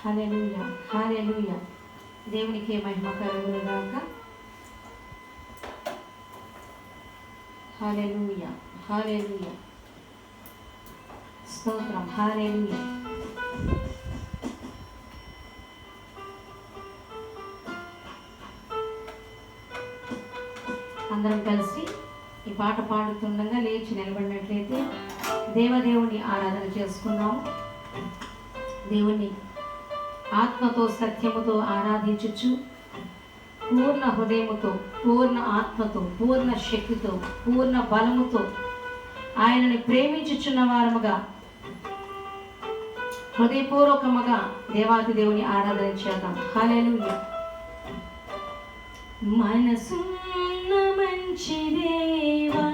హల్లెలూయా, హల్లెలూయా. దేవునికి మహిమ కలుగును గాక. హల్లెలూయా, హల్లెలూయా, స్తోత్రం. హల్లెలూయా. అందరం కలిసి ఈ పాట పాడుతుండగా లేచి నిలబడినట్లయితే దేవదేవుని ఆరాధన చేసుకున్నాము. దేవుని ఆత్మతో సత్యముతో ఆరాధించుచు పూర్ణ హృదయముతో, పూర్ణ ఆత్మతో, పూర్ణ శక్తితో, పూర్ణ బలముతో ఆయనని ప్రేమించుచున్న వారముగా హృదయపూర్వకముగా దేవాది దేవుని ఆరాధన చేద్దాం. హల్లెలూయా. మనసున్న మంచి దేవా,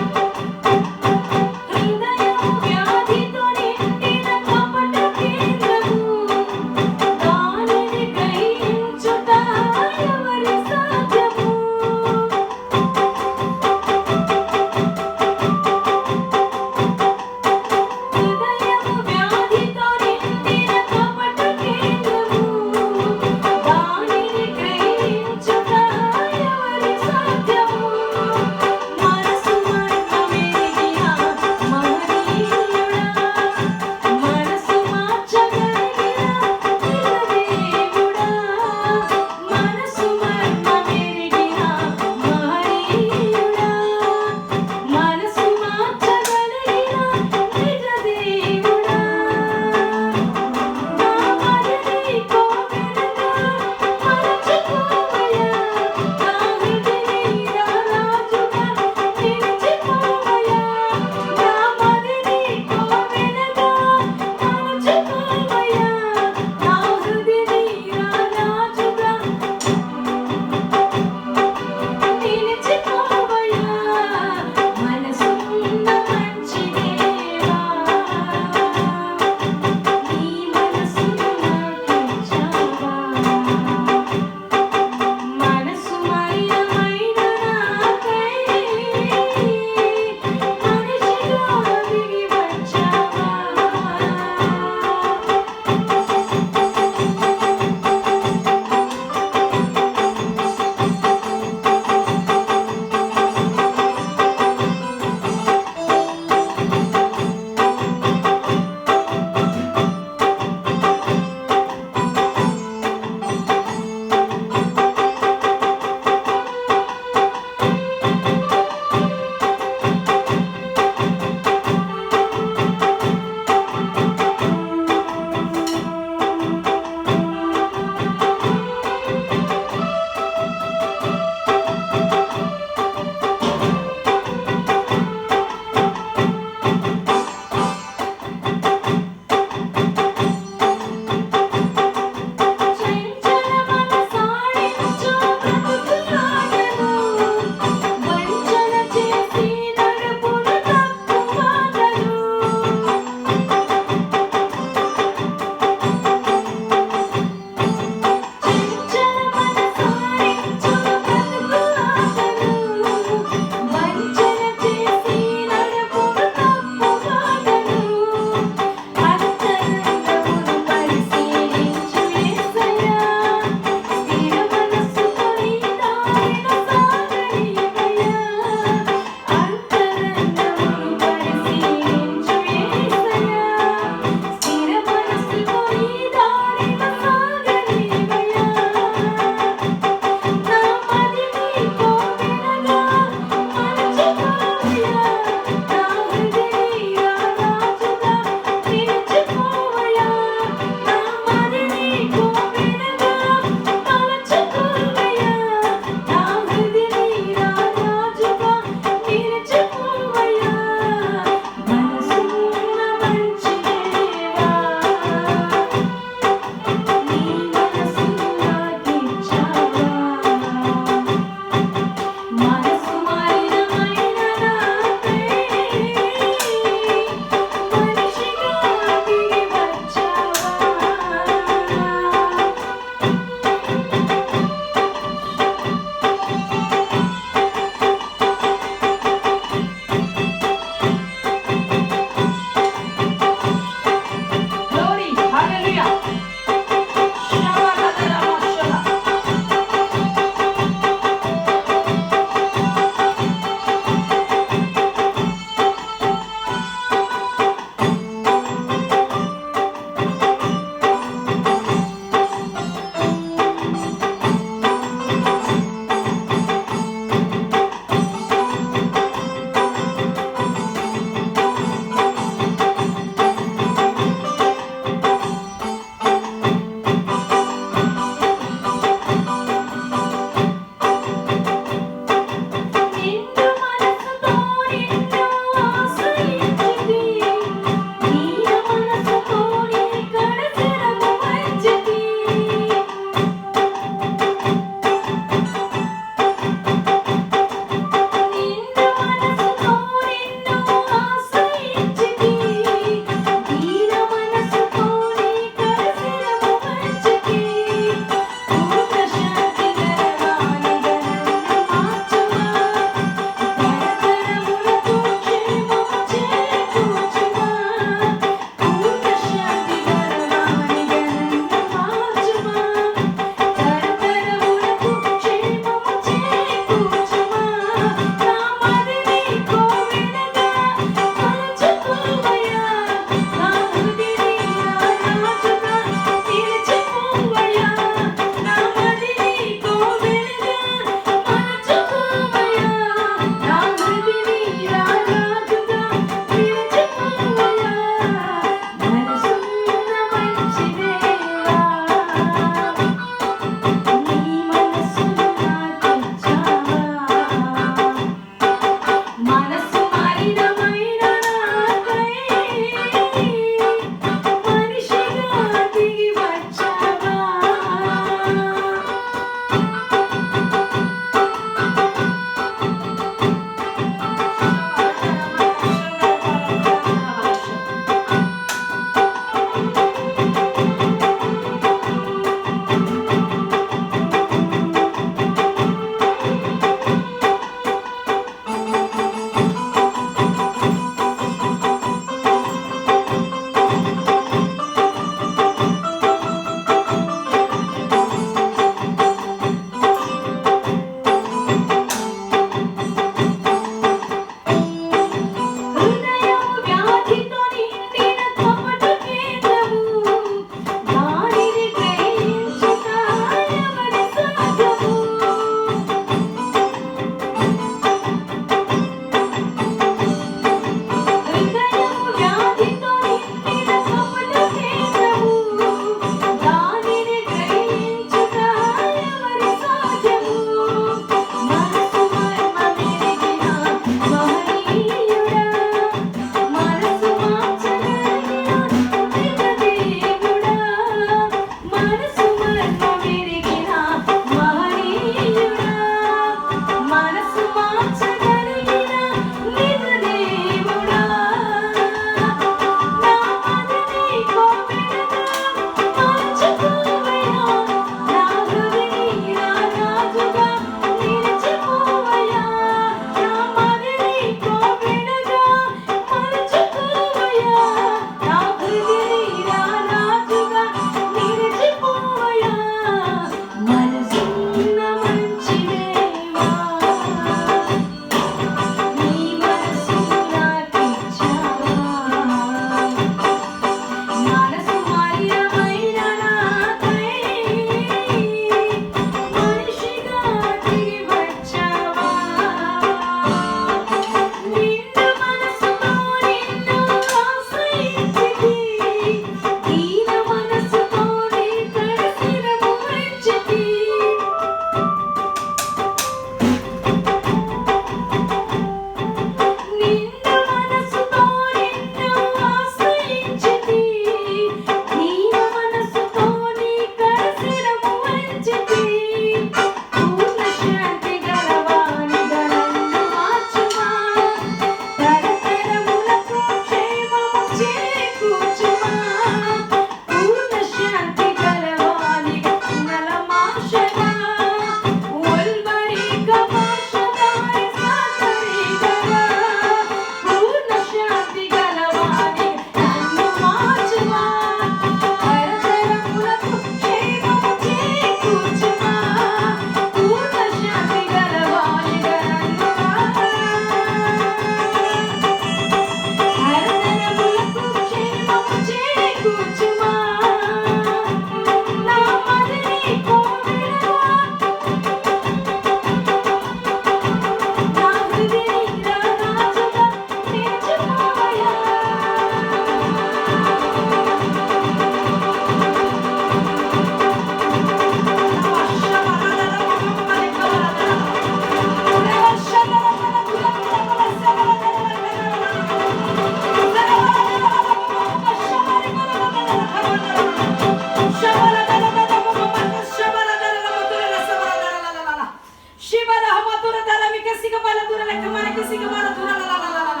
సిగబల దురల కమరక సిగబల దురల ల ల ల ల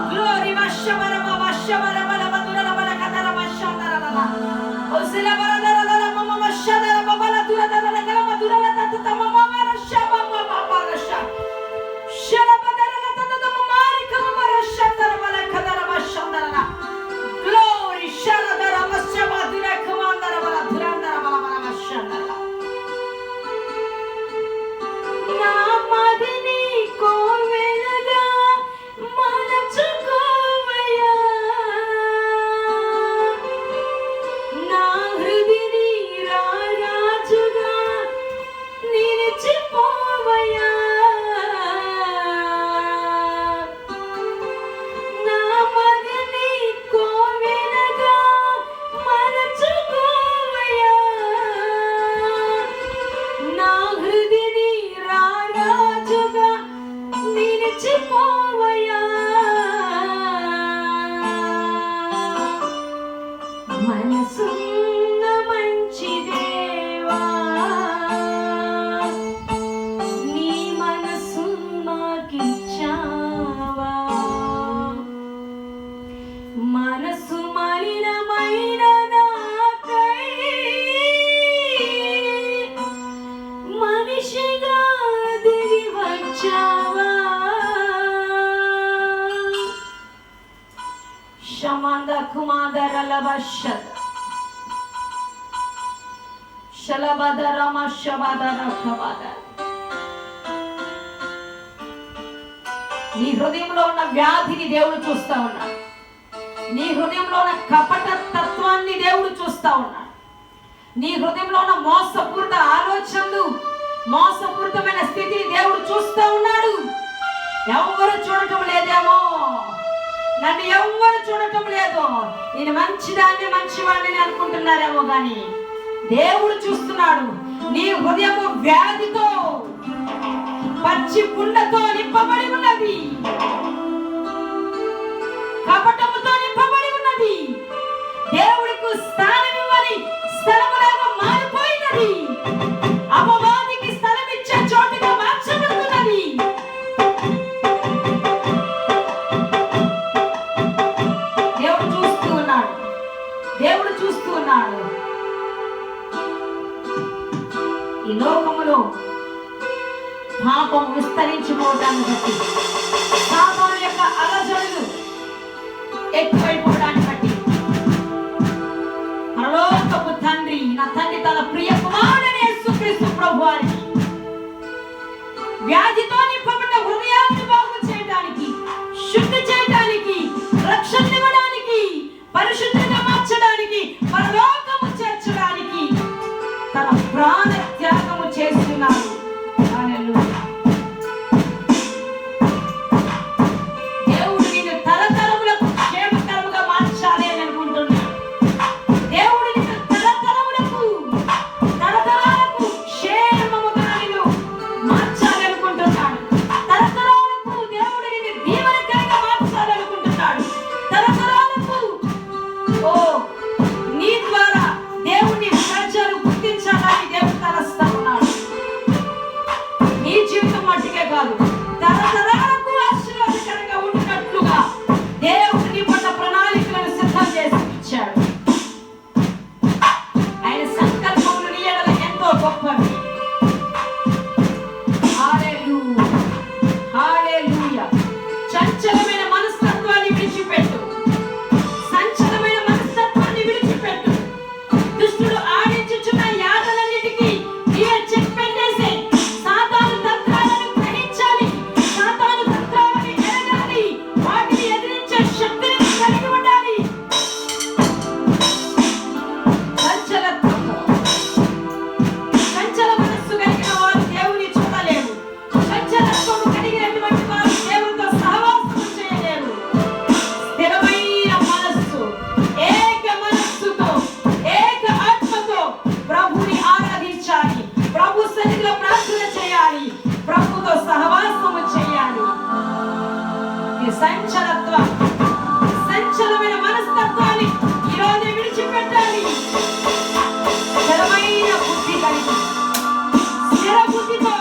గ్లోరీ వశబర వశబర బల దురల బల కదర వశందర ల ల ఒసిల బల ల ల ల మమ వశదర బల దురల ల కలమ దురల తత తమ మమ రశబ మమ రశ శరబదర ల తత తమ మారి కమ రశందర బల కదర వశందర ల గ్లోరీ శరదర వశబ దుర కమందర బల దురందర బల బల వశందర ల నా మదిని కోవెలగా మలచుకోవయ్యా నా హృదిని రారాజుగా నిలిచిపోవయ్యా నా మదిని కోవెలగా మలచుకోవయ్యా నా హృదిని రారాజుగా నిలిచిపోవయ్యా మనసున్న మంచి దేవా నీ మనసు మాకిచ్చావా మనసు మలినమైన నాకై మనిషిగా దిగి వచ్చావా శమంద కుమాదరల వశద శలబదర మశబదర ఖబద నీ హృదయంలో ఉన్న వ్యాధిని దేవుడు చూస్తా ఉన్నాడు. నీ హృదయంలో ఉన్న కపట తత్వాన్ని దేవుడు చూస్తా ఉన్నాడు. నీ హృదయంలో ఉన్న మోసపూరిత ఆలోచనలు, మోసపూరితమైన స్థితిని దేవుడు చూస్తా ఉన్నాడు. ఎవరు చూడటం లేదేమో, నన్ను ఎవ్వరు చూడటం లేదు, నేను మంచిదాన్ని మంచివాడిని అనుకుంటున్నారేమో కానీ దేవుడు చూస్తున్నాడు. నీ హృదయము వ్యాధితో, పచ్చి పుండతో నింపబడి ఉన్నది, కపటముతో నింపబడి ఉన్నది. దేవుడికి స్థానం ఇవ్వని స్థలములాగా మారిపోయినది, అపవాదికి స్థలం ఇచ్చే చోటుగా మార్చబడుతున్నది. దేవుడు చూస్తూ ఉన్నాడు. ఈ లోకములో పాపం విస్తరించిపోవడాన్ని బట్టి, పాపం యొక్క అలజడులు ఎక్కువైపోవడాన్ని బట్టి పరలోకపు తండ్రి, నా తండ్రి తన ప్రియ కుమారుడైన యేసుక్రీస్తు ప్రభువారికి వ్యాధితో నింపబడిన హృదయాన్ని బాగు చేయడానికి, శుద్ధి చేయడానికి, రక్షణ ఇవ్వడానికి, పరిశుద్ధంగా మార్చడానికి, పరలోకము చేర్చడానికి తన ప్రాణ త్యాగము చేస్తున్నాడు. హల్లెలూయా. దేవుడు నిన్ను తరతరములకు క్షేమకరముగా మార్చాలి అని అనుకుంటున్నాడు. దేవుడు నిన్ను తరతరాలకు క్షేమముగా నిన్ను మార్చాలి అనుకుంటున్నాడు. తరతరాలకు దేవుడు నిన్ను దీవెనకరంగా మార్చాలి అనుకుంటున్నాడు. తరతరాలకు నీ ద్వారా దేవుని ప్రజలు గుర్తించాలని దేవుడు తలస్తా ఉన్నాడు. నీ జీవితం మట్టుకే కాదు, తరతరాలకు ఆశీర్వాదకరంగా ఉన్నట్లుగా దేవుడు నీ పట్ల ప్రణాళికలను సిద్ధం చేసి ఇచ్చాడు. ఆయన సంకల్పములు నీ ఎడల ఎంతో గొప్పవి. హల్లెలూయా, హల్లెలూయా. చంచలమైన మనస్తత్వాన్ని విడిచిపెట్టు, సంచలమైన మనస్తత్వాన్ని విడిచిపెట్టు. దుష్టుడు ఆడించుచున్న యాదలన్నిటికీ నీవే చెక్ పెట్టేసే. సాతాను తంత్రాలను గ్రహించాలి, సాతాను తంత్రాలను ఎరగాలి, వాటిని ఎదిరించే శక్తిని కలిగి ఉండాలి. చంచల మనస్సు కలిగిన వారు దేవుని చూడలేరు. చంచలత్వము కలిగినటువంటి వారు దేవునితో సహవాసము చేయలేరు. స్థిరమైన మనస్సు, ఏక మనస్సుతో, ఏక ఆత్మతో ప్రభుని ఆరాధించాలి, ప్రభు సన్నిధిలో ప్రార్థన చేయాలి, ప్రభుతో సహవాసము చేయాలి. ఈ సంచలమైన మనస్తత్వాన్ని ఈరోజు విడిచిపెట్టాలి. స్థిరమైన బుద్ధి కలిగి, స్థిర బుద్ధితో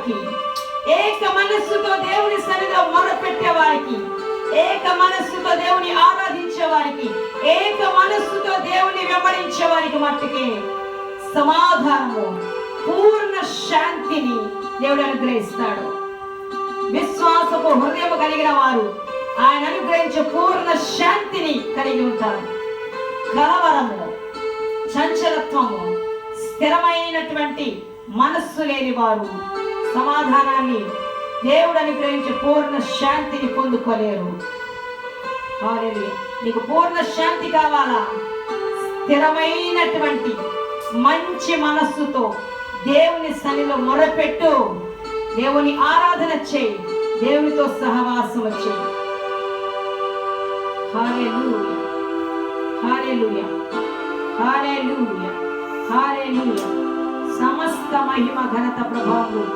వారికి, ఏక మనస్సుతో దేవుని సన్నిధిలో మొరపెట్టే వారికి, ఏక మనస్సుతో దేవుని ఆరాధించే వారికి, ఏక మనస్సుతో దేవుని వెంబడించే వారికి మట్టుకే సమాధానము, పూర్ణ శాంతిని దేవుడు అనుగ్రహిస్తాడు. విశ్వాసపు హృదయం కలిగిన వారు ఆయన అనుగ్రహించే పూర్ణ శాంతిని కలిగి ఉంటారు. కలవరము, చంచలత్వము, స్థిరమైనటువంటి మనస్సు లేని వారు సమాధానాన్ని, దేవుడు అనుగ్రహించే పూర్ణ శాంతిని పొందుకోలేరు. హల్లెలూయా. నీకు పూర్ణ శాంతి కావాలా? స్థిరమైనటువంటి మంచి మనస్సుతో దేవుని సన్నిధిలో మొరపెట్టు, దేవుని ఆరాధన చేయి, దేవునితో సహవాసం చేయి. హల్లెలూయా, హల్లెలూయా, హల్లెలూయా, హల్లెలూయా. సమస్త మహిమ ఘనత ప్రభావం